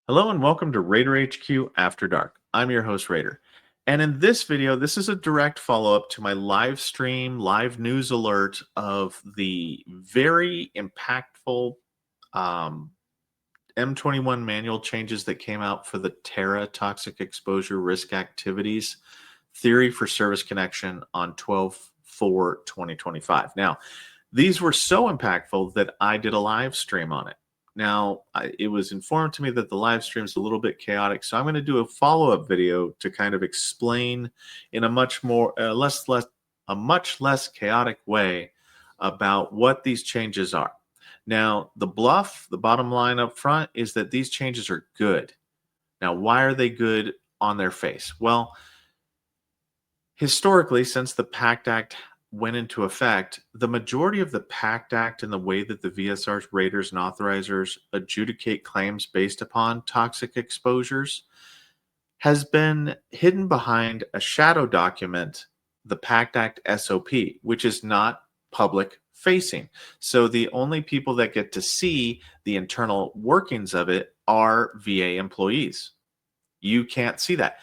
Hello and welcome to Raider HQ After Dark. I'm your host, Raider. And in this video, this is a direct follow-up to my live stream, live news alert of the very impactful M21 manual changes that came out for the TERA toxic exposure risk activities theory for service connection on 12/4/2025. Now, these were so impactful that I did a live stream on it. Now, it was informed to me that the live stream is a little bit chaotic, so I'm going to do a follow-up video to kind of explain in a much less chaotic way about what these changes are. Now, the bottom line up front is that these changes are good. Now, why are they good on their face? Well, historically, since the Pact Act went into effect, the majority of the Pact Act and the way that the VSR's raters and authorizers adjudicate claims based upon toxic exposures has been hidden behind a shadow document, the Pact Act SOP, which is not public facing. So the only people that get to see the internal workings of it are VA employees. You can't see that,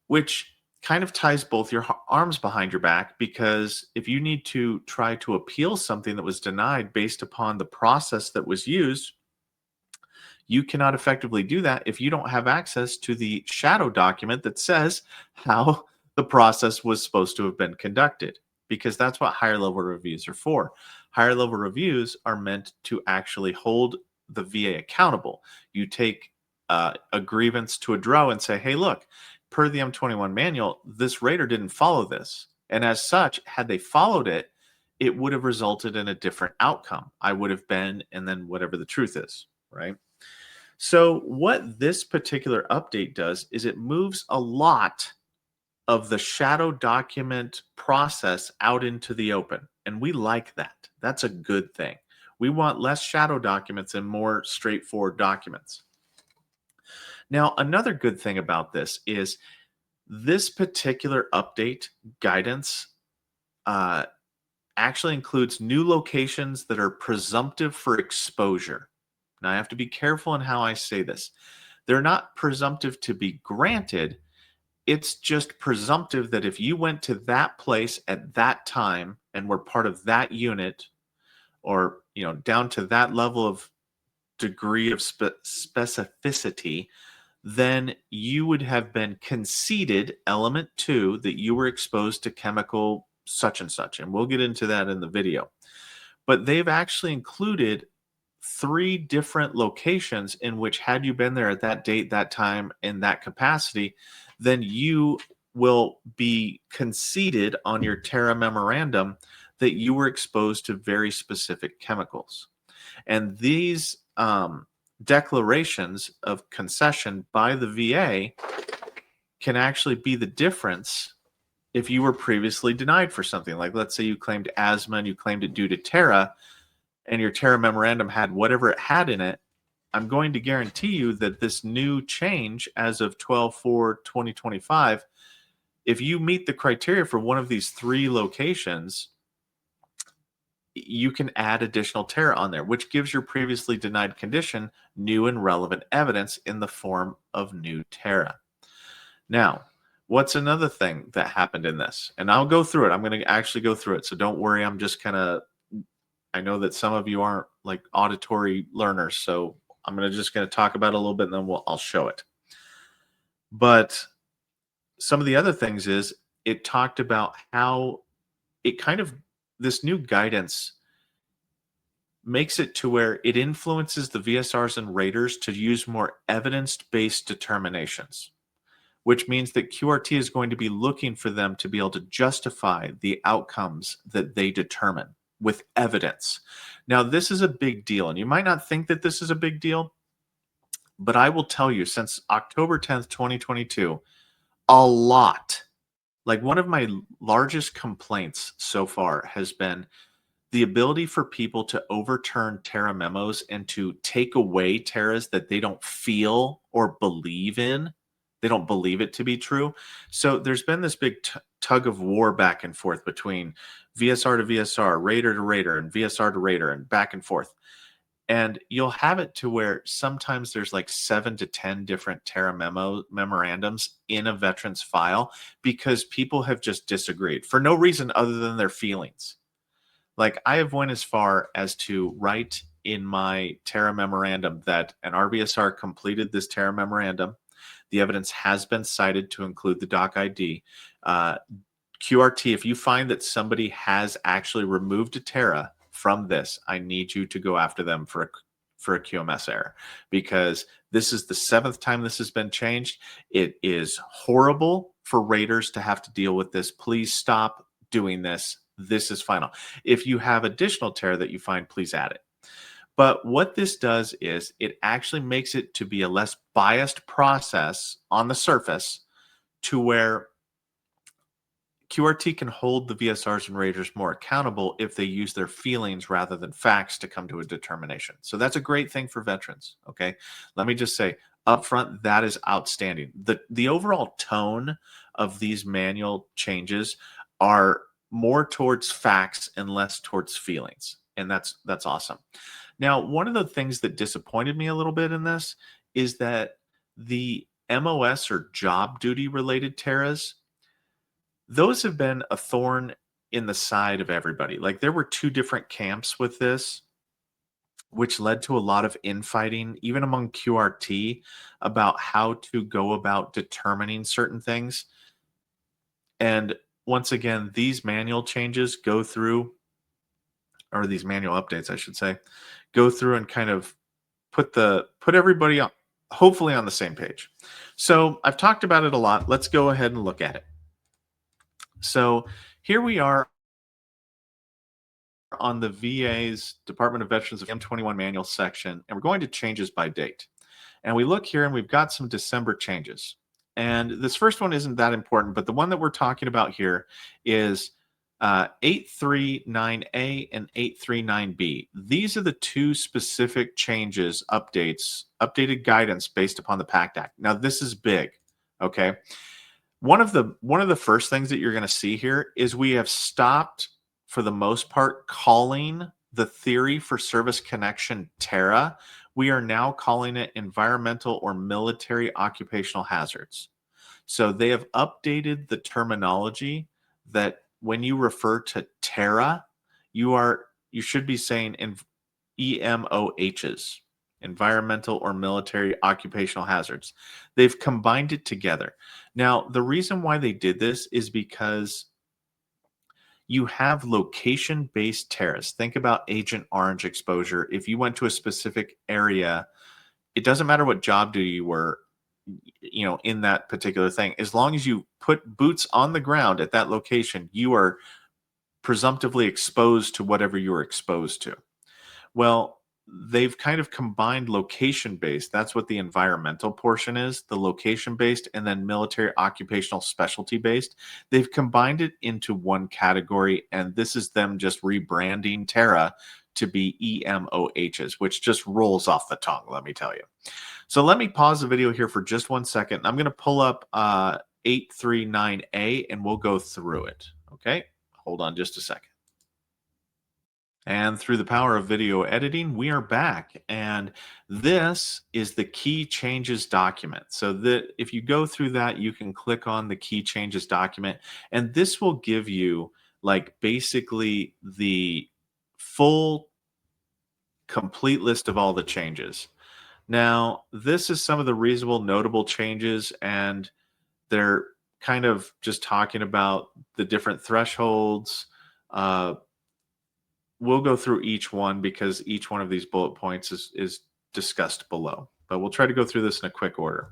which kind of ties both your arms behind your back, because if you need to try to appeal something that was denied based upon the process that was used, you cannot effectively do that if you don't have access to the shadow document that says how the process was supposed to have been conducted, because that's what higher level reviews are for. Higher level reviews are meant to actually hold the VA accountable. You take a grievance to a DRO and say, hey, look, per the M21 manual, this rater didn't follow this. And as such, had they followed it, it would have resulted in a different outcome. I would have been, and then whatever the truth is, right? So what this particular update does is it moves a lot of the shadow document process out into the open. And we like that. That's a good thing. We want less shadow documents and more straightforward documents. Now, another good thing about this is this particular update guidance actually includes new locations that are presumptive for exposure. Now, I have to be careful in how I say this. They're not presumptive to be granted. It's just presumptive that if you went to that place at that time and were part of that unit, or down to that level of degree of specificity, then you would have been conceded element 2 that you were exposed to chemical such and such. And we'll get into that in the video. But they've actually included 3 different locations in which, had you been there at that date, that time, in that capacity, then you will be conceded on your TERA memorandum that you were exposed to very specific chemicals. And these declarations of concession by the VA can actually be the difference if you were previously denied for something. Like, let's say you claimed asthma and you claimed it due to TERA, and your TERA memorandum had whatever it had in it. I'm going to guarantee you that this new change as of 12/4/2025, if you meet the criteria for one of these 3 locations, you can add additional TERA on there, which gives your previously denied condition new and relevant evidence in the form of new TERA. Now, what's another thing that happened in this? And I'll go through it. I'm going to actually go through it. So don't worry. I'm just kind of, I know that some of you aren't like auditory learners. So I'm just going to talk about it a little bit, and then I'll show it. But some of the other things is it talked about how it kind of, this new guidance makes it to where it influences the VSRs and raters to use more evidence-based determinations, which means that QRT is going to be looking for them to be able to justify the outcomes that they determine with evidence. Now, this is a big deal, and you might not think that this is a big deal, but I will tell you, since October 10th, 2022, a lot, like one of my largest complaints so far has been the ability for people to overturn TERA memos and to take away TERAs that they don't feel or believe in. They don't believe it to be true. So there's been this big tug of war back and forth between VSR to VSR, rater to rater, and VSR to rater, and back and forth. And you'll have it to where sometimes there's like 7 to 10 different TERA memorandums in a veteran's file because people have just disagreed for no reason other than their feelings. Like I have went as far as to write in my TERA memorandum that an RVSR completed this TERA memorandum. The evidence has been cited to include the doc ID. QRT, if you find that somebody has actually removed a TERA from this, I need you to go after them for a QMS error, because this is the 7th time this has been changed. It is horrible for raters to have to deal with this. Please stop doing this. This is final. If you have additional TERA that you find, please add it. But what this does is it actually makes it to be a less biased process on the surface, to where QRT can hold the VSRs and raters more accountable if they use their feelings rather than facts to come to a determination. So that's a great thing for veterans. Okay. Let me just say upfront, that is outstanding. The overall tone of these manual changes are more towards facts and less towards feelings. And that's awesome. Now, one of the things that disappointed me a little bit in this is that the MOS or job duty related TERAs, those have been a thorn in the side of everybody. Like there were 2 different camps with this, which led to a lot of infighting, even among QRT, about how to go about determining certain things. And once again, these manual changes go through, or these manual updates, I should say, go through and kind of put everybody on, hopefully on the same page. So I've talked about it a lot. Let's go ahead and look at it. So here we are on the VA's Department of Veterans of M21 manual section, and we're going to changes by date. And we look here and we've got some December changes. And this first one isn't that important, but the one that we're talking about here is 839A and 839B. These are the 2 specific changes, updated guidance based upon the Pact Act. Now, this is big, okay? One of the first things that you're going to see here is we have stopped, for the most part, calling the theory for service connection TERA. We are now calling it environmental or military occupational hazards. So they have updated the terminology that when you refer to TERA, you should be saying EMOHs, environmental or military occupational hazards. They've combined it together. Now, the reason why they did this is because you have location-based TERAs. Think about Agent Orange exposure. If you went to a specific area, it doesn't matter what job duty you were, in that particular thing. As long as you put boots on the ground at that location, you are presumptively exposed to whatever you were exposed to. Well, they've kind of combined location-based. That's what the environmental portion is, the location-based, and then military occupational specialty-based. They've combined it into one category, and this is them just rebranding TERA to be EMOHs, which just rolls off the tongue, let me tell you. So let me pause the video here for just 1 second. I'm going to pull up 839A, and we'll go through it. Okay, hold on just a second. And through the power of video editing, we are back. And this is the key changes document. So that if you go through that, you can click on the key changes document. And this will give you like basically the full complete list of all the changes. Now, this is some of the reasonable notable changes, and they're kind of just talking about the different thresholds. We'll go through each one because each one of these bullet points is discussed below, but we'll try to go through this in a quick order.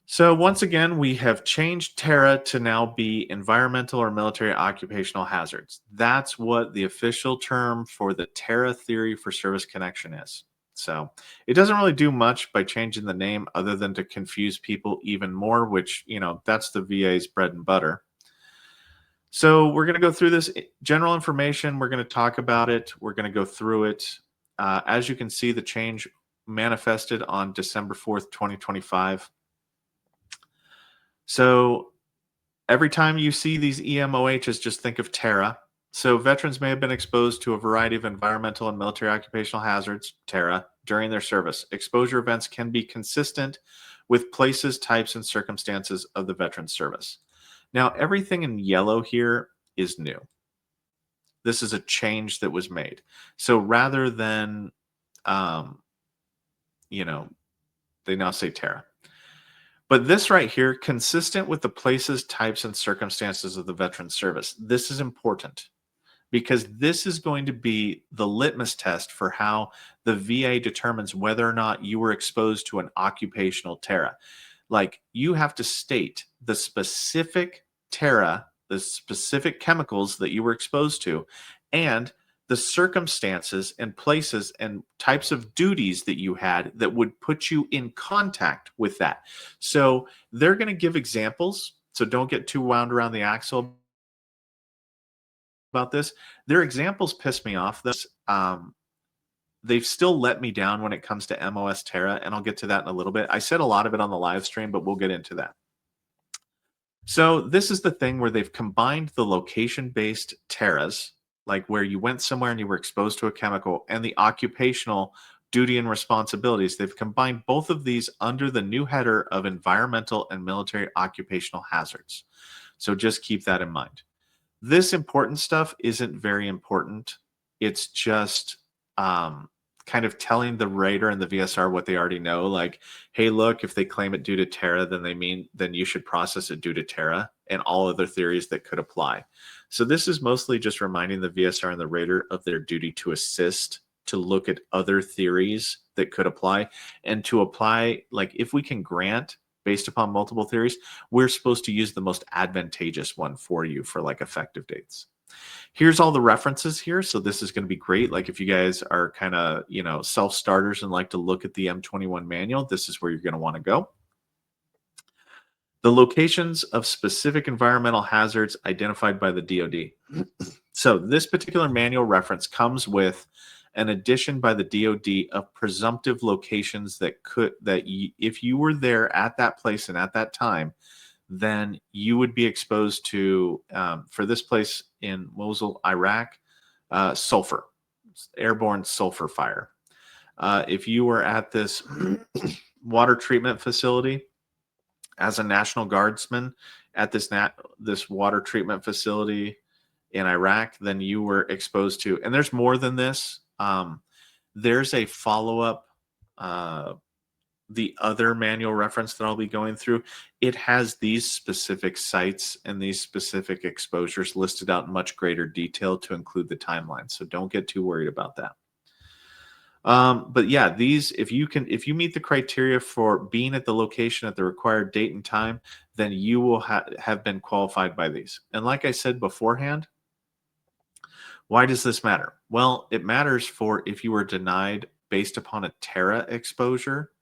So once again, we have changed TERA to now be environmental or military occupational hazards. That's what the official term for the TERA theory for service connection is. So it doesn't really do much by changing the name other than to confuse people even more, which, that's the VA's bread and butter. So we're going to go through this general information. We're going to talk about it. We're going to go through it. As you can see, the change manifested on December 4th, 2025. So every time you see these EMOHs, just think of TERA. So veterans may have been exposed to a variety of environmental and military occupational hazards, TERA, during their service. Exposure events can be consistent with places, types, and circumstances of the veteran's service. Now, everything in yellow here is new. This is a change that was made. So rather than, um, you know, they now say TERA. But this right here, consistent with the places, types, and circumstances of the veteran's service. This is important because this is going to be the litmus test for how the VA determines whether or not you were exposed to an occupational TERA. Like you have to state the specific TERA, the specific chemicals that you were exposed to, and the circumstances and places and types of duties that you had that would put you in contact with that. So they're going to give examples. So don't get too wound around the axle about this. Their examples piss me off. They've still let me down when it comes to MOS TERA, and I'll get to that in a little bit. I said a lot of it on the live stream, but we'll get into that. So this is the thing where they've combined the location-based TERAs, like where you went somewhere and you were exposed to a chemical, and the occupational duty and responsibilities. They've combined both of these under the new header of environmental and military occupational hazards. So just keep that in mind. This important stuff isn't very important. It's just kind of telling the writer and the VSR what they already know. Like, hey, look, if they claim it due to TERA, then you should process it due to TERA and all other theories that could apply. So this is mostly just reminding the VSR and the writer of their duty to assist, to look at other theories that could apply, and to apply, like if we can grant based upon multiple theories, we're supposed to use the most advantageous one for you for like effective dates. Here's all the references here. So this is going to be great. Like if you guys are kind of, self-starters and like to look at the M21 manual, this is where you're going to want to go. The locations of specific environmental hazards identified by the DoD. So this particular manual reference comes with an addition by the DoD of presumptive locations if you were there at that place and at that time, then you would be exposed to, for this place in Mosul, Iraq, sulfur, airborne sulfur fire. If you were at this water treatment facility as a National Guardsman at this water treatment facility in Iraq, then you were exposed to, and there's more than this. There's a follow-up, the other manual reference that I'll be going through. It has these specific sites and these specific exposures listed out in much greater detail to include the timeline. So don't get too worried about that. But yeah, these, if you meet the criteria for being at the location at the required date and time, then you will have been qualified by these. And like I said beforehand, why does this matter? Well, it matters for if you were denied based upon a TERA exposure,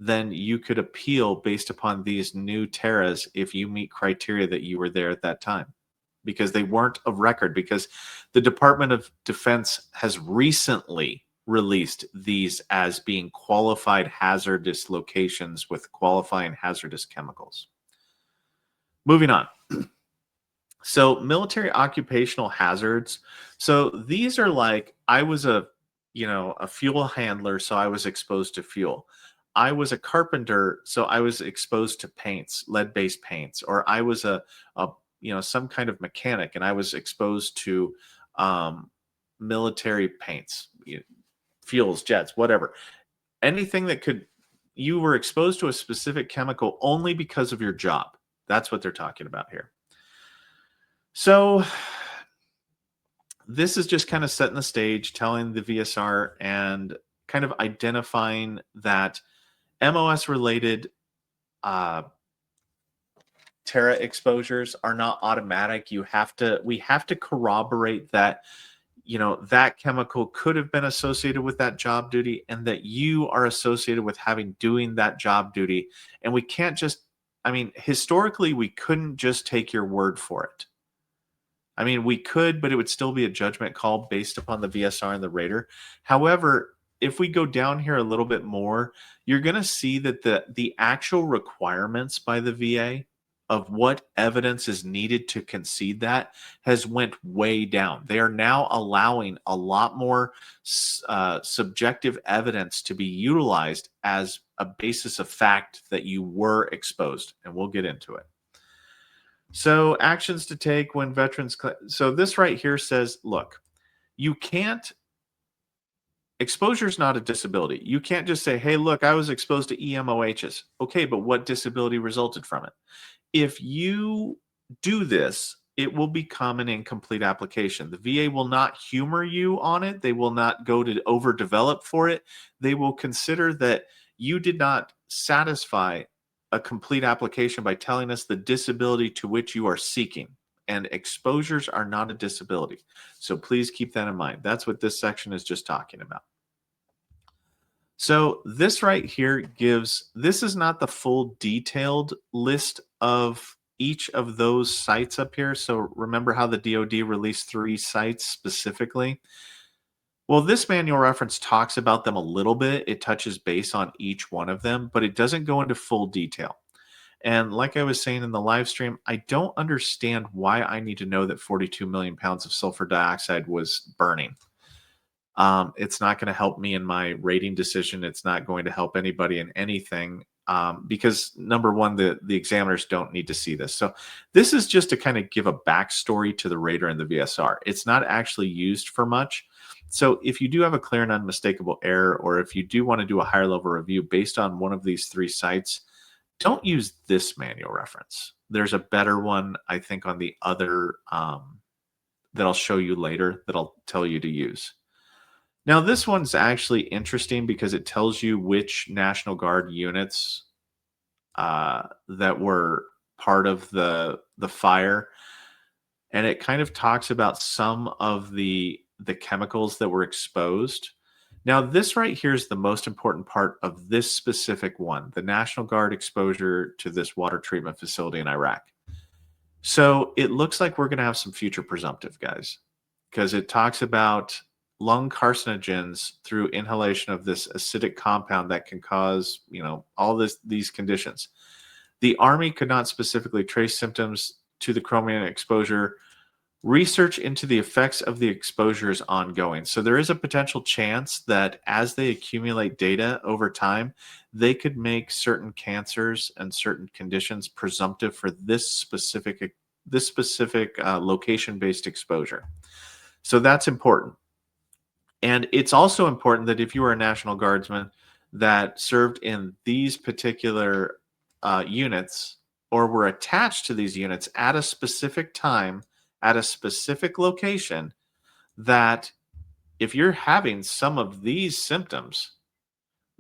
then you could appeal based upon these new TERAs if you meet criteria that you were there at that time, because they weren't of record, because the Department of Defense has recently released these as being qualified hazardous locations with qualifying hazardous chemicals. Moving on. So military occupational hazards. So these are like, I was a fuel handler, so I was exposed to fuel. I was a carpenter, so I was exposed to paints, lead-based paints, or I was some kind of mechanic, and I was exposed to military paints, fuels, jets, whatever. Anything that you were exposed to a specific chemical only because of your job. That's what they're talking about here. So this is just kind of setting the stage, telling the VSR and kind of identifying that MOS-related TERA exposures are not automatic. We have to corroborate that, that chemical could have been associated with that job duty and that you are associated with doing that job duty. And we can't just, historically, we couldn't just take your word for it. We could, but it would still be a judgment call based upon the VSR and the rater. However, if we go down here a little bit more, you're going to see that the actual requirements by the VA of what evidence is needed to concede that has went way down. They are now allowing a lot more subjective evidence to be utilized as a basis of fact that you were exposed, and we'll get into it. So actions to take when veterans so this right here says, look, you can't exposure is not a disability. You can't just say, hey, look, I was exposed to EMOHs. Okay, but what disability resulted from it? If you do this, it will become an incomplete application. The VA will not humor you on it. They will not go to overdevelop for it. They will consider that you did not satisfy a complete application by telling us the disability to which you are seeking. And exposures are not a disability. So please keep that in mind. That's what this section is just talking about. So this right here this is not the full detailed list of each of those sites up here. So remember how the DoD released 3 sites specifically? Well, this manual reference talks about them a little bit. It touches base on each one of them, but it doesn't go into full detail. And like I was saying in the live stream, I don't understand why I need to know that 42 million pounds of sulfur dioxide was burning. It's not going to help me in my rating decision. It's not going to help anybody in anything because number one, the examiners don't need to see this. So this is just to kind of give a backstory to the rater and the VSR. It's not actually used for much. So if you do have a clear and unmistakable error, or if you do want to do a higher level review based on one of these 3 sites, don't use this manual reference. There's a better one, I think, on the other that I'll show you later that I'll tell you to use. Now, this one's actually interesting because it tells you which National Guard units that were part of the fire, and it kind of talks about some of the chemicals that were exposed. Now, this right here is the most important part of this specific one, the National Guard exposure to this water treatment facility in Iraq. So it looks like we're going to have some future presumptive, guys, because it talks about lung carcinogens through inhalation of this acidic compound that can cause, all these conditions. The Army could not specifically trace symptoms to the chromium exposure. Research into the effects of the exposure is ongoing. So there is a potential chance that as they accumulate data over time, they could make certain cancers and certain conditions presumptive for this specific location-based exposure. So that's important. And it's also important that if you are a National Guardsman that served in these particular units or were attached to these units at a specific time, at a specific location, that if you're having some of these symptoms,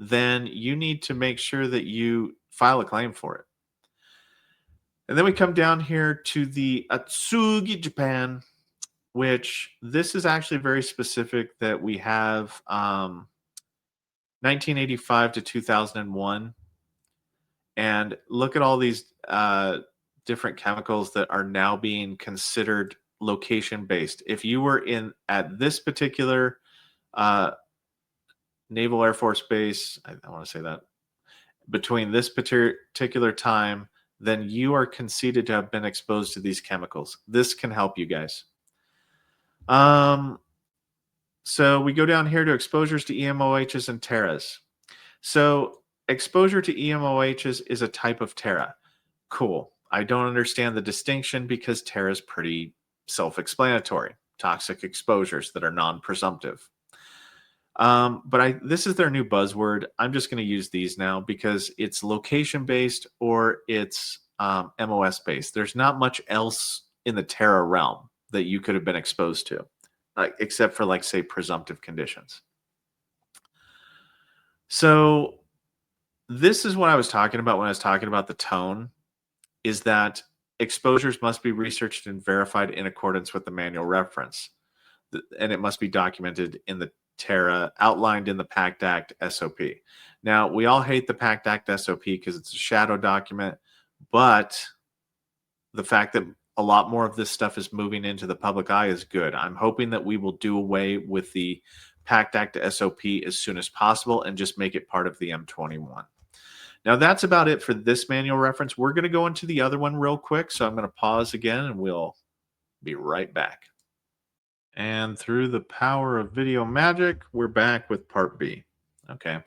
then you need to make sure that you file a claim for it. And then we come down here to the Atsugi, Japan, which this is actually very specific that we have 1985 to 2001. And look at all these different chemicals that are now being considered location-based. If you were at this particular Naval Air Force base, I want to say that, between this particular time, then you are conceded to have been exposed to these chemicals. This can help you guys. So we go down here to exposures to EMOHs and TERAs. So exposure to EMOHs is a type of TERA. Cool. I don't understand the distinction because TERA is pretty self-explanatory. Toxic exposures that are non-presumptive. But this is their new buzzword. I'm just going to use these now because it's location-based or it's MOS-based. There's not much else in the TERA realm that you could have been exposed to, except for, say, presumptive conditions. So this is what I was talking about when I was talking about the tone, is that exposures must be researched and verified in accordance with the manual reference. And it must be documented in the TERA, outlined in the Pact Act SOP. Now, we all hate the Pact Act SOP because it's a shadow document, but the fact that a lot more of this stuff is moving into the public eye is good. I'm hoping that we will do away with the Pact Act SOP as soon as possible and just make it part of the M21. Now that's about it for this manual reference. We're going to go into the other one real quick. So I'm going to pause again and we'll be right back. And through the power of video magic, we're back with part B. Okay.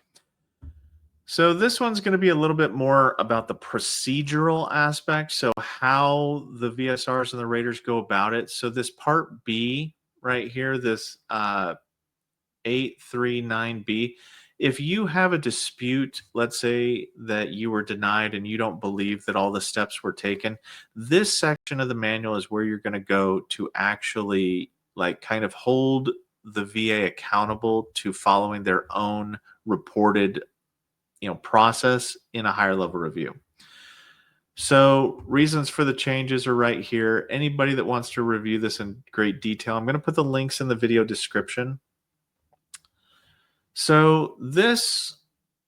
So this one's going to be a little bit more about the procedural aspect. So how the VSRs and the raters go about it. So this part B right here, this 839B, if you have a dispute, let's say that you were denied and you don't believe that all the steps were taken, this section of the manual is where you're going to go to actually like kind of hold the VA accountable to following their own reported process in a higher level review. So reasons for the changes are right here. Anybody that wants to review this in great detail, I'm going to put the links in the video description. So this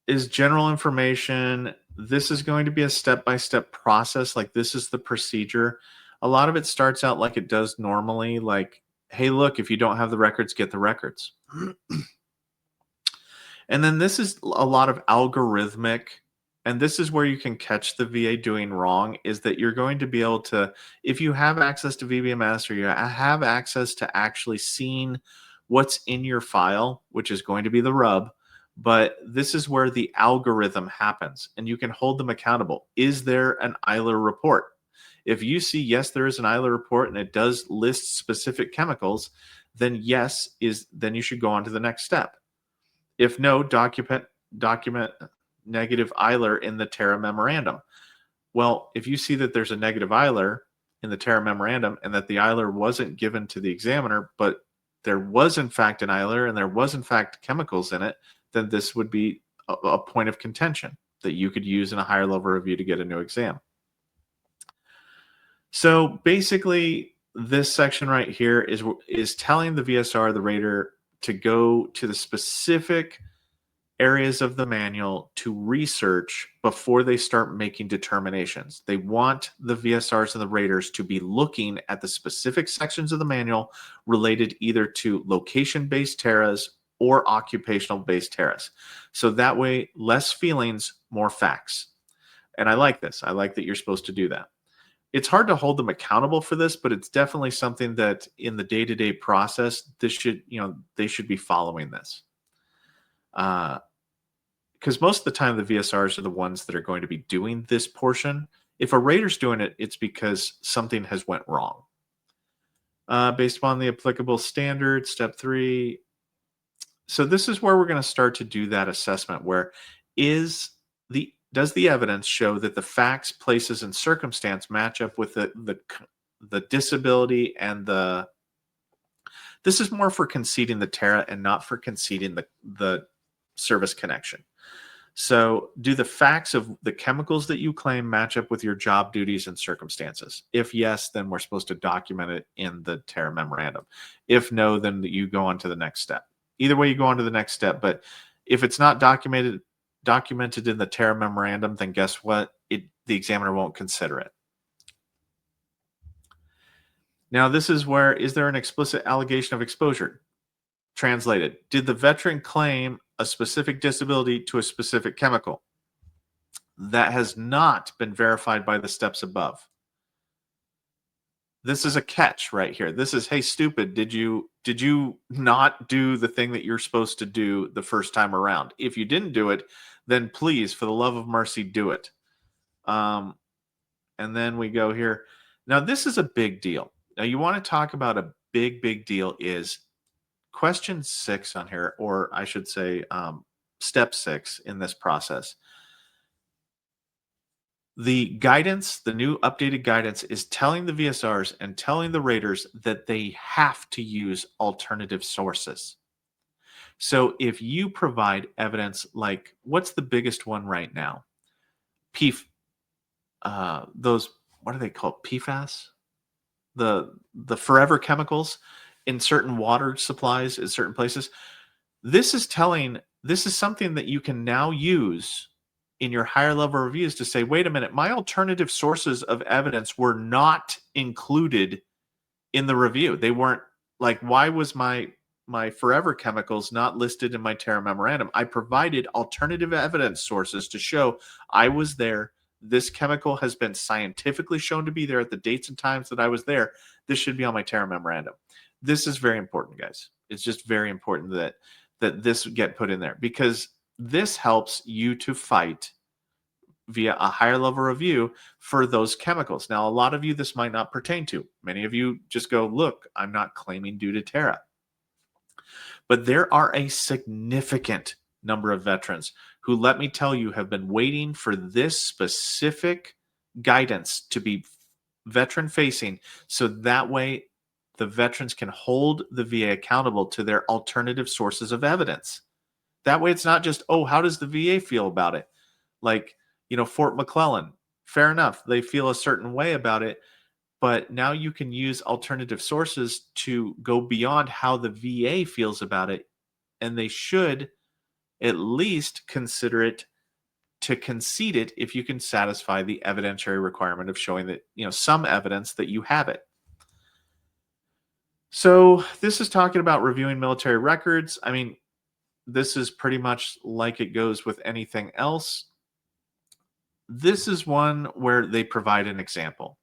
is general information. This is going to be a step-by-step process. Like this is the procedure. A lot of it starts out like it does normally, like, hey, look, if you don't have the records, get the records. And then this is a lot of algorithmic, and this is where you can catch the VA doing wrong, is that you're going to be able to, if you have access to VBMS or you have access to actually seeing what's in your file, which is going to be the rub, but this is where the algorithm happens, and you can hold them accountable. Is there an EILR report? If you see, yes, there is an EILR report and it does list specific chemicals, then yes, then you should go on to the next step. If no, document negative EILR in the TERA memorandum. Well, if you see that there's a negative EILR in the TERA memorandum and that the EILR wasn't given to the examiner, but there was in fact an EILR and there was in fact chemicals in it, then this would be a point of contention that you could use in a higher level review to get a new exam. So basically, this section right here is telling the VSR, the rater, to go to the specific areas of the manual to research before they start making determinations. They want the VSRs and the raters to be looking at the specific sections of the manual related either to location-based TERAs or occupational-based TERAs. So that way, less feelings, more facts. And I like this. I like that you're supposed to do that. It's hard to hold them accountable for this, but it's definitely something that in the day-to-day process, they should be following this. Because most of the time, the VSRs are the ones that are going to be doing this portion. If a rater's doing it, it's because something has went wrong. Based upon the applicable standard, step 3. So this is where we're going to start to do that assessment, where does the evidence show that the facts, places, and circumstance match up with the disability and this is more for conceding the TERA and not for conceding the service connection. So do the facts of the chemicals that you claim match up with your job duties and circumstances? If yes, then we're supposed to document it in the TERA memorandum. If no, then you go on to the next step. Either way, you go on to the next step. But if it's not documented in the TERA memorandum, then guess what? The examiner won't consider it. Now, this is where, is there an explicit allegation of exposure? Translated, did the veteran claim a specific disability to a specific chemical? That has not been verified by the steps above. This is a catch right here. This is, hey, stupid, did you not do the thing that you're supposed to do the first time around? If you didn't do it, then please, for the love of mercy, do it. And then we go here. Now, this is a big deal. Now, you want to talk about a big deal is question 6 on here, or I should say step 6 in this process. The guidance, the new updated guidance, is telling the VSRs and telling the raters that they have to use alternative sources. So if you provide evidence, like what's the biggest one right now? Those, what are they called? PFAS? The forever chemicals in certain water supplies in certain places. This is something that you can now use in your higher level reviews to say, wait a minute, my alternative sources of evidence were not included in the review. They weren't, like, why was my my forever chemicals not listed in my TERA memorandum. I provided alternative evidence sources to show I was there. This chemical has been scientifically shown to be there at the dates and times that I was there. This should be on my TERA memorandum. This is very important, guys. It's just very important that this get put in there, because this helps you to fight via a higher level review for those chemicals. Now, a lot of you, this might not pertain to. Many of you just go, look, I'm not claiming due to TERA. But there are a significant number of veterans who, let me tell you, have been waiting for this specific guidance to be veteran facing, so that way the veterans can hold the VA accountable to their alternative sources of evidence. That way it's not just, oh, how does the VA feel about it? Like, Fort McClellan, fair enough, they feel a certain way about it, but now you can use alternative sources to go beyond how the VA feels about it, and they should at least consider it to concede it if you can satisfy the evidentiary requirement of showing that, some evidence that you have it. So this is talking about reviewing military records. I mean, this is pretty much like it goes with anything else. This is one where they provide an example.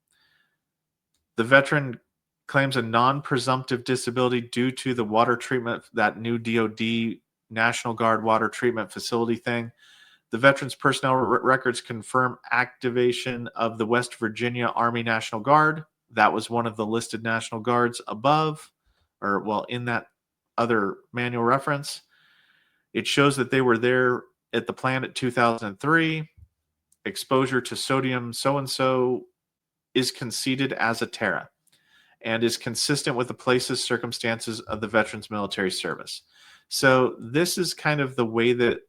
The veteran claims a non-presumptive disability due to the water treatment, that new DOD National Guard water treatment facility thing. The veteran's personnel records confirm activation of the West Virginia Army National Guard. That was one of the listed National Guards above, or well, in that other manual reference. It shows that they were there at the plant at 2003. Exposure to sodium so-and-so is conceded as a TERA and is consistent with the places, circumstances of the veteran's military service. So this is kind of the way that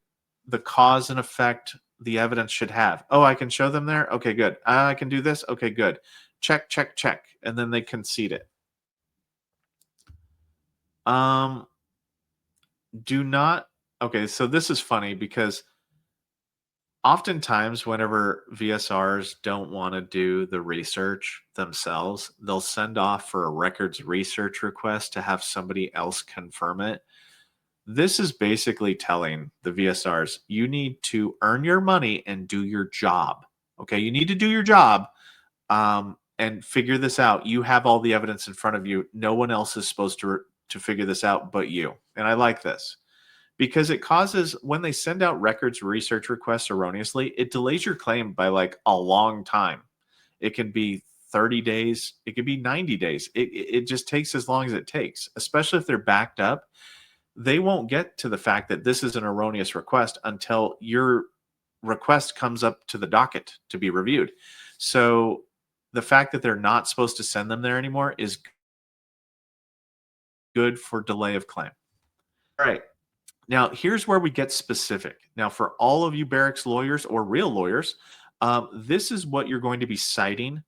the cause and effect the evidence should have. Oh, I can show them there? Okay, good. I can do this? Okay, good. Check, check, check. And then they concede it. Do not... Okay, so this is funny because oftentimes whenever VSRs don't want to do the research themselves, they'll send off for a records research request to have somebody else confirm it. This is basically telling the VSRs, you need to earn your money and do your job. Okay, you need to do your job and figure this out. You have all the evidence in front of you. No one else is supposed to figure this out but you. And I like this, because it causes, when they send out records research requests erroneously, it delays your claim by like a long time. It can be 30 days. It could be 90 days. It just takes as long as it takes, especially if they're backed up. They won't get to the fact that this is an erroneous request until your request comes up to the docket to be reviewed. So the fact that they're not supposed to send them there anymore is good for delay of claim. All right. Now, here's where we get specific. Now, for all of you barracks lawyers or real lawyers, this is what you're going to be citing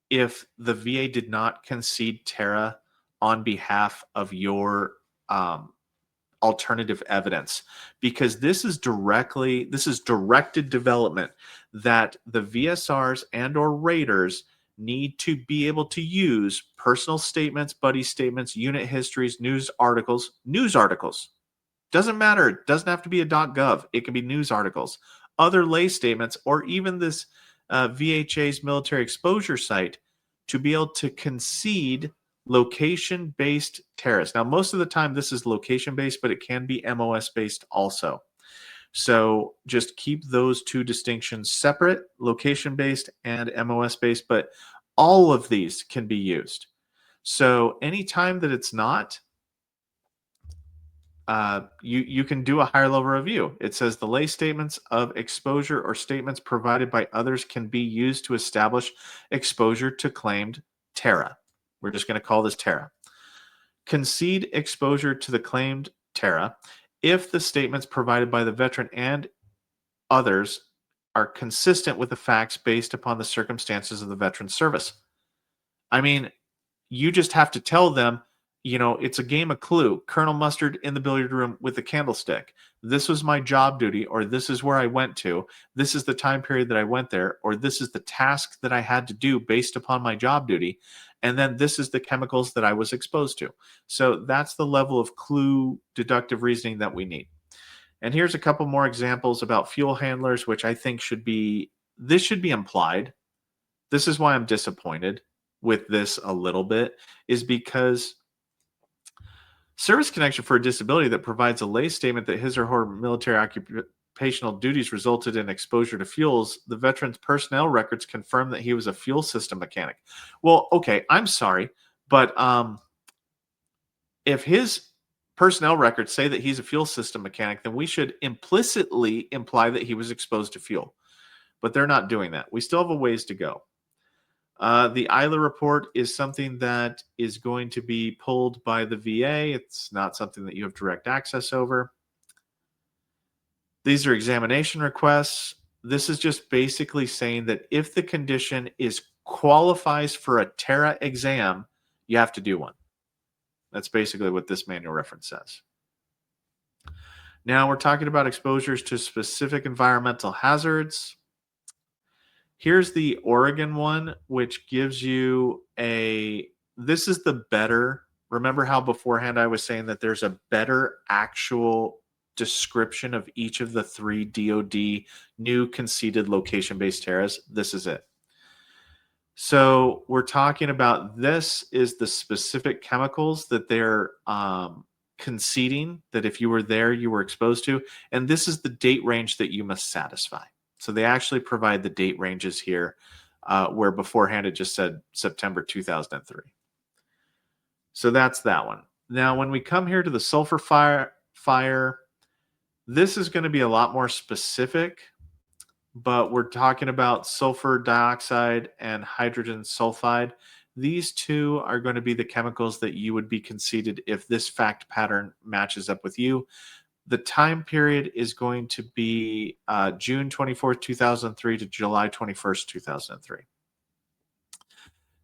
if the VA did not concede TERA on behalf of your alternative evidence, because this is directed development that the VSRs and or raters need to be able to use: personal statements, buddy statements, unit histories, news articles. Doesn't matter. It doesn't have to be a .gov. It can be news articles, other lay statements, or even this VHA's military exposure site to be able to concede location-based TERAs. Now, most of the time this is location-based, but it can be MOS-based also. So just keep those two distinctions separate, location-based and MOS-based, but all of these can be used. So anytime that it's not, you can do a higher level review. It says the lay statements of exposure or statements provided by others can be used to establish exposure to claimed TERA. We're just going to call this TERA. Concede exposure to the claimed TERA if the statements provided by the veteran and others are consistent with the facts based upon the circumstances of the veteran's service. I mean, you just have to tell them, it's a game of Clue. Colonel Mustard in the billiard room with the candlestick. This was my job duty, or this is where I went to. This is the time period that I went there, or this is the task that I had to do based upon my job duty. And then this is the chemicals that I was exposed to. So that's the level of clue deductive reasoning that we need. And here's a couple more examples about fuel handlers, which I think this should be implied. This is why I'm disappointed with this a little bit, is because service connection for a disability that provides a lay statement that his or her military occupational duties resulted in exposure to fuels, the veteran's personnel records confirm that he was a fuel system mechanic. Well, okay, I'm sorry, but if his personnel records say that he's a fuel system mechanic, then we should implicitly imply that he was exposed to fuel. But they're not doing that. We still have a ways to go. The ILA report is something that is going to be pulled by the VA. It's not something that you have direct access over. These are examination requests. This is just basically saying that if the condition qualifies for a TERA exam, you have to do one. That's basically what this manual reference says. Now we're talking about exposures to specific environmental hazards. Here's the Oregon one, which gives you this is the better. Remember how beforehand I was saying that there's a better actual description of each of the 3 DoD new conceded location-based TERAs? This is it. So we're talking about, this is the specific chemicals that they're conceding that if you were there, you were exposed to. And this is the date range that you must satisfy. So they actually provide the date ranges here, where beforehand it just said September 2003. So that's that one. Now, when we come here to the sulfur fire, this is going to be a lot more specific, but we're talking about sulfur dioxide and hydrogen sulfide. These two are going to be the chemicals that you would be conceded if this fact pattern matches up with you. The time period is going to be June 24th, 2003 to July 21st, 2003.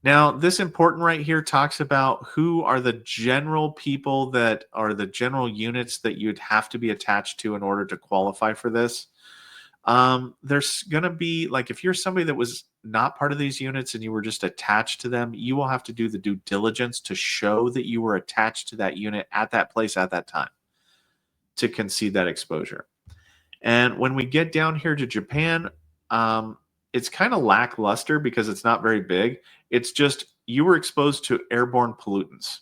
Now, this important right here talks about who are the general people that are the general units that you'd have to be attached to in order to qualify for this. There's going to be, like, if you're somebody that was not part of these units and you were just attached to them, you will have to do the due diligence to show that you were attached to that unit at that place at that time to concede that exposure. And when we get down here to Japan, it's kind of lackluster because it's not very big. It's just you were exposed to airborne pollutants,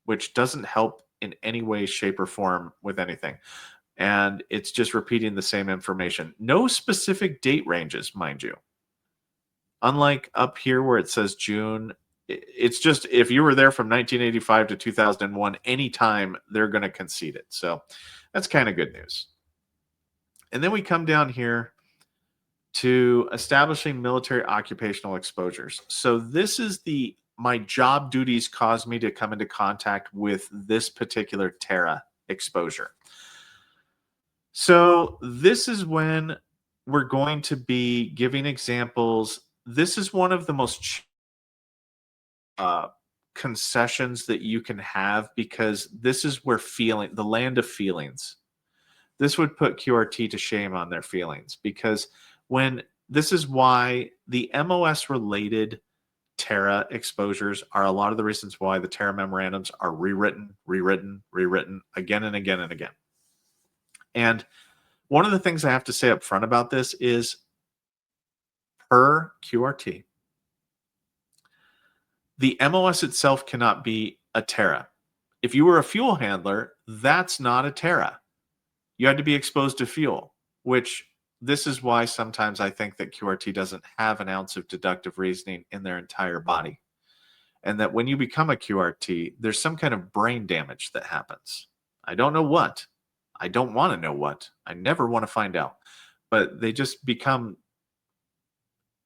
which doesn't help in any way, shape, or form with anything. And it's just repeating the same information. No specific date ranges, mind you. Unlike up here where it says June, it's just if you were there from 1985 to 2001, anytime they're going to concede it. So that's kind of good news. And then we come down here to establishing military occupational exposures. So this is my job duties caused me to come into contact with this particular TERA exposure. So this is when we're going to be giving examples. This is one of the most concessions that you can have, because this is where the land of feelings. This would put QRT to shame on their feelings, because this is why the MOS related TERA exposures are a lot of the reasons why the TERA memorandums are rewritten again and again and again. And one of the things I have to say up front about this is, per QRT, the MOS itself cannot be a TERA. If you were a fuel handler, that's not a TERA. You had to be exposed to fuel, which this is why sometimes I think that QRT doesn't have an ounce of deductive reasoning in their entire body. And that when you become a QRT, there's some kind of brain damage that happens. I don't know what. I don't want to know what. I never want to find out. But they just become,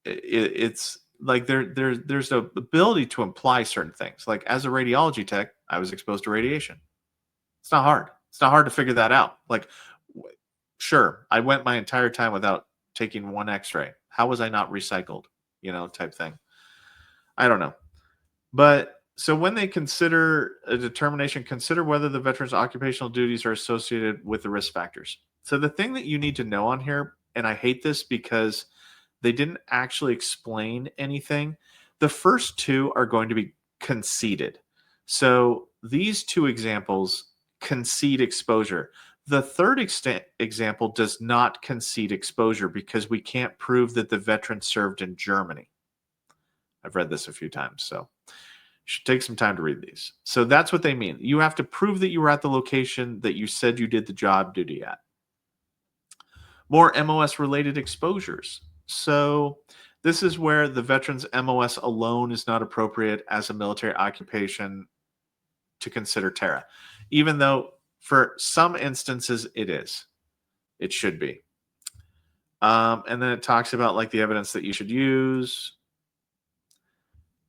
it's like there's the ability to imply certain things. Like, as a radiology tech, I was exposed to radiation. It's not hard. It's not hard to figure that out. Like, sure, I went my entire time without taking one x-ray. How was I not recycled? Type thing. I don't know. But so when they consider a determination, consider whether the veteran's occupational duties are associated with the risk factors. So the thing that you need to know on here, and I hate this because they didn't actually explain anything. The first two are going to be conceded. So these two examples concede exposure. The third example does not concede exposure because we can't prove that the veteran served in Germany. I've read this a few times, so you should take some time to read these. So that's what they mean. You have to prove that you were at the location that you said you did the job duty at. More MOS-related exposures. So this is where the veteran's MOS alone is not appropriate as a military occupation to consider TERA, even though for some instances it is. It should be. And then it talks about like the evidence that you should use.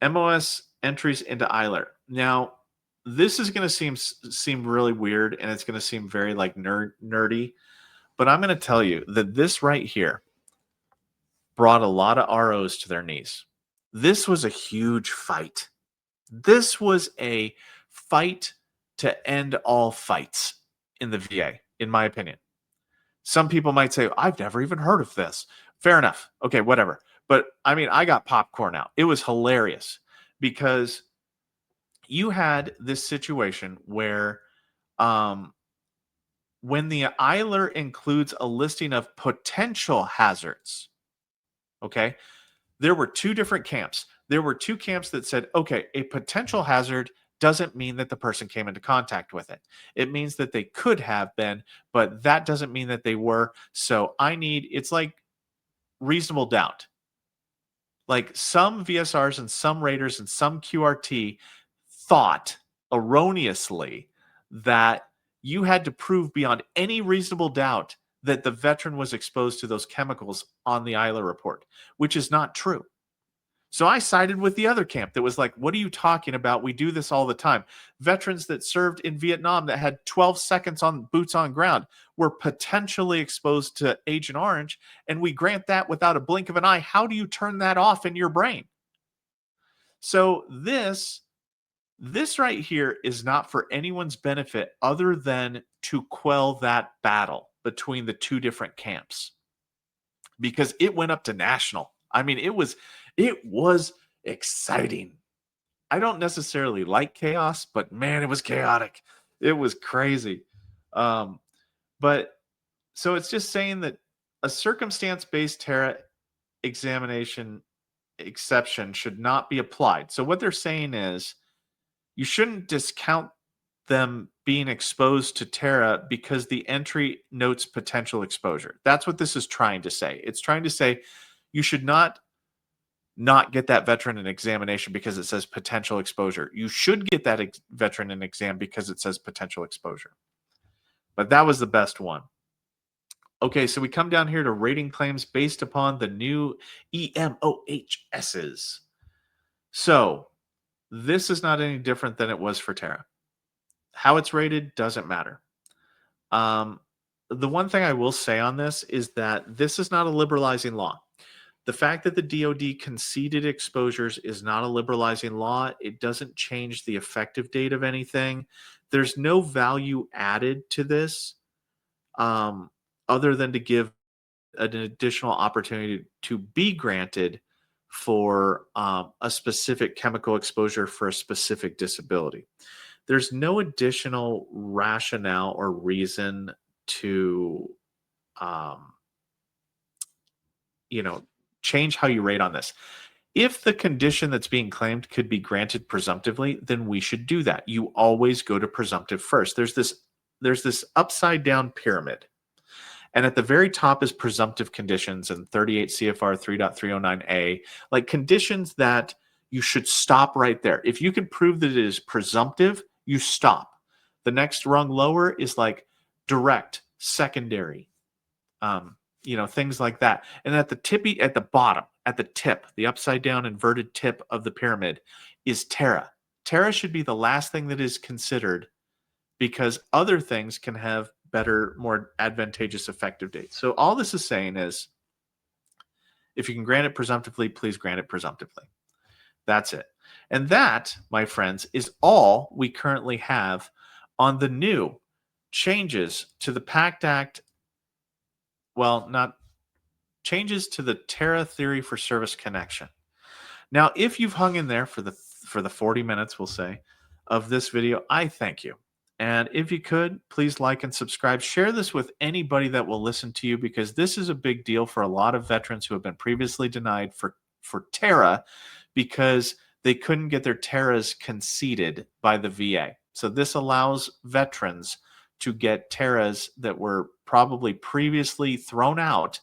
MOS entries into ILR. Now, this is going to seem really weird, and it's going to seem very like nerdy, but I'm going to tell you that this right here brought a lot of ROs to their knees. This was a huge fight. This was a fight to end all fights in the VA, in my opinion. Some people might say, I've never even heard of this. Fair enough. Okay, whatever. But I mean, I got popcorn out. It was hilarious because you had this situation where when the ILR includes a listing of potential hazards, okay, there were two different camps. There were two camps that said, okay, a potential hazard doesn't mean that the person came into contact with it. It means that they could have been, but that doesn't mean that they were. So it's like reasonable doubt. Like some VSRs and some Raiders and some QRT thought erroneously that you had to prove beyond any reasonable doubt that the veteran was exposed to those chemicals on the ILR report, which is not true. So I sided with the other camp that was like, what are you talking about? We do this all the time. Veterans that served in Vietnam that had 12 seconds on boots on ground were potentially exposed to Agent Orange, and we grant that without a blink of an eye. How do you turn that off in your brain? So this right here is not for anyone's benefit other than to quell that battle between the two different camps, because it went up to national. I mean, it was exciting. I don't necessarily like chaos, but man, it was chaotic. It was crazy. But so it's just saying that a circumstance-based TERA examination exception should not be applied. So what they're saying is you shouldn't discount them being exposed to TERA because the entry notes potential exposure. That's what this is trying to say. It's trying to say you should not get that veteran an examination because it says potential exposure. You should get that veteran an exam because it says potential exposure. But that was the best one. Okay, so we come down here to rating claims based upon the new EMOHSs. So this is not any different than it was for TERA. How it's rated doesn't matter. The one thing I will say on this is that this is not a liberalizing law. The fact that the DoD conceded exposures is not a liberalizing law. It doesn't change the effective date of anything. There's no value added to this other than to give an additional opportunity to be granted for a specific chemical exposure for a specific disability. There's no additional rationale or reason to, change how you rate on this. If the condition that's being claimed could be granted presumptively, then we should do that. You always go to presumptive first. There's this upside down pyramid. And at the very top is presumptive conditions in 38 CFR 3.309A, like conditions that you should stop right there. If you can prove that it is presumptive, you stop. The next rung lower is like direct, secondary, things like that. And at the bottom, at the tip, the upside down inverted tip of the pyramid is TERA. TERA should be the last thing that is considered because other things can have better, more advantageous effective dates. So all this is saying is if you can grant it presumptively, please grant it presumptively. That's it. And that, my friends, is all we currently have on the new changes to the Pact Act. Well, not changes to the TERA theory for service connection. Now, if you've hung in there for the for the 40 minutes, we'll say, of this video, I thank you. And if you could, please like and subscribe. Share this with anybody that will listen to you, because this is a big deal for a lot of veterans who have been previously denied for TERA because they couldn't get their TERAs conceded by the VA. So this allows veterans to get TERAs that were probably previously thrown out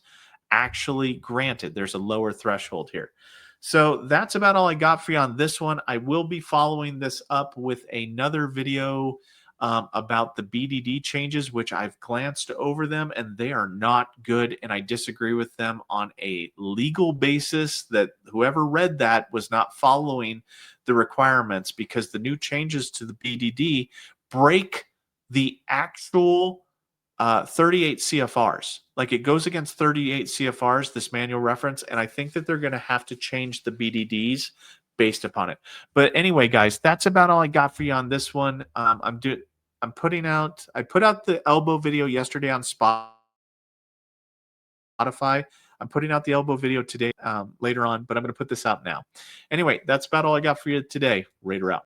actually granted. There's a lower threshold here. So that's about all I got for you on this one. I will be following this up with another video about the BDD changes, which I've glanced over them and they are not good. And I disagree with them on a legal basis, that whoever read that was not following the requirements, because the new changes to the BDD break the actual 38 CFRs. Like, it goes against 38 CFRs, this manual reference, and I think that they're going to have to change the BDDs based upon it. But anyway, guys, that's about all I got for you on this one. I put out the elbow video yesterday on Spotify. I'm putting out the elbow video today, later on, but I'm going to put this out now. Anyway, that's about all I got for you today. Raider out.